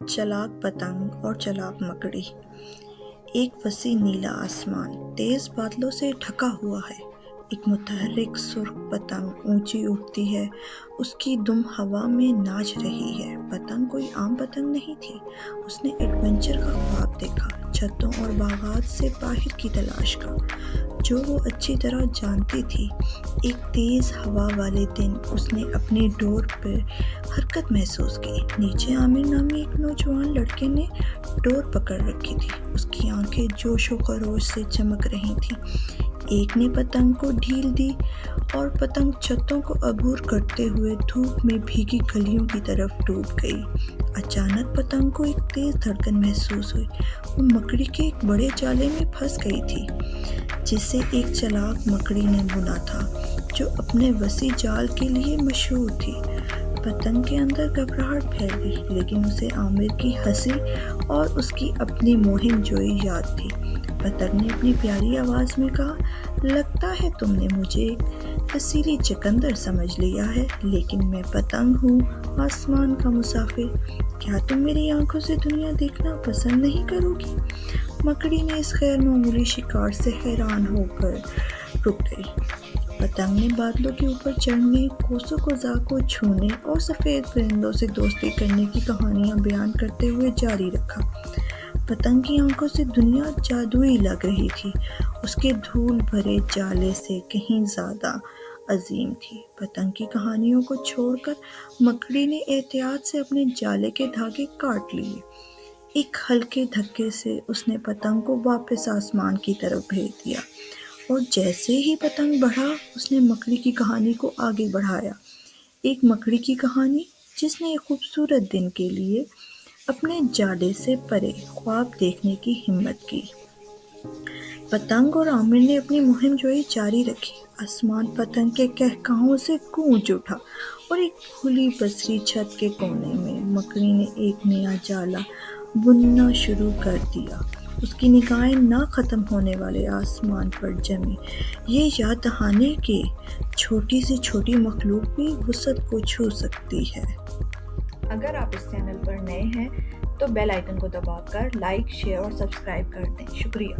چلاک پتنگ اور چلاک مکڑی۔ ایک وسیع نیلا آسمان تیز بادلوں سے ڈھکا ہوا ہے۔ ایک متحرک سرخ پتنگ اونچی اٹھتی ہے، اس کی دم ہوا میں ناچ رہی ہے۔ پتنگ کوئی عام پتنگ نہیں تھی، اس نے ایڈونچر کا خواب دیکھا، چھتوں اور باغات سے باہر کی تلاش کا، جو وہ اچھی طرح جانتی تھی۔ ایک تیز ہوا والے دن اس نے اپنی ڈور پر حرکت محسوس کی۔ نیچے عامر نامی ایک نوجوان لڑکے نے ڈور پکڑ رکھی تھی، اس کی آنکھیں جوش و خروش سے چمک رہی تھیں۔ ایک نے پتنگ کو ڈھیل دی اور پتنگ چھتوں کو عبور کرتے ہوئے دھوپ میں بھیگی گلیوں کی طرف ڈوب گئی۔ اچانک پتنگ کو ایک تیز دھڑکن محسوس ہوئی۔ وہ مکڑی کے ایک بڑے جالے میں پھنس گئی تھی، جسے ایک چلاک مکڑی نے بنا تھا، جو اپنے وسیع جال کے لیے مشہور تھی۔ پتنگ کے اندر گھبراہٹ پھیل گئی، لیکن اسے عامر کی ہنسی اور اس کی اپنی مہم جوئی یاد تھی۔ پتنگ نے اپنی پیاری آواز میں کہا، لگتا ہے تم نے مجھے ایک حسیلی چقندر سمجھ لیا ہے، لیکن میں پتنگ ہوں، آسمان کا مسافر۔ کیا تم میری آنکھوں سے دنیا دیکھنا پسند نہیں کرو گی؟ مکڑی نے اس غیر معمولی شکار سے حیران ہو کر رک گئی۔ پتنگ نے بادلوں کے اوپر چڑھنے، کوسوں قزح کو چھونے اور سفید پرندوں سے دوستی کرنے کی کہانیاں بیان کرتے ہوئے جاری رکھا۔ پتنگ کی آنکھوں سے دنیا جادوئی لگ رہی تھی، اس کے دھول بھرے جالے سے کہیں زیادہ عظیم تھی۔ پتنگ کی کہانیوں کو چھوڑ کر مکڑی نے احتیاط سے اپنے جالے کے دھاگے کاٹ لیے۔ ایک ہلکے دھکے سے اس نے پتنگ کو واپس آسمان کی طرف بھیج دیا، اور جیسے ہی پتنگ بڑھا، اس نے مکڑی کی کہانی کو آگے بڑھایا۔ ایک مکڑی کی کہانی جس نے ایک خوبصورت دن کے لیے اپنے جالے سے پرے خواب دیکھنے کی ہمت کی۔ پتنگ اور عامر نے اپنی مہم جوئی جاری رکھی۔ آسمان پتنگ کے قہقہوں سے گونج اٹھا، اور ایک کھلی پسری چھت کے کونے میں مکڑی نے ایک نیا جالا بننا شروع کر دیا۔ اس کی نگاہیں نہ ختم ہونے والے آسمان پر جمی، یہ یاد دہانی کہ چھوٹی سے چھوٹی مخلوق بھی وسعت کو چھو سکتی ہے۔ اگر آپ اس چینل پر نئے ہیں تو بیل آئیکن کو دبا کر لائک، شیئر اور سبسکرائب کر دیں۔ شکریہ۔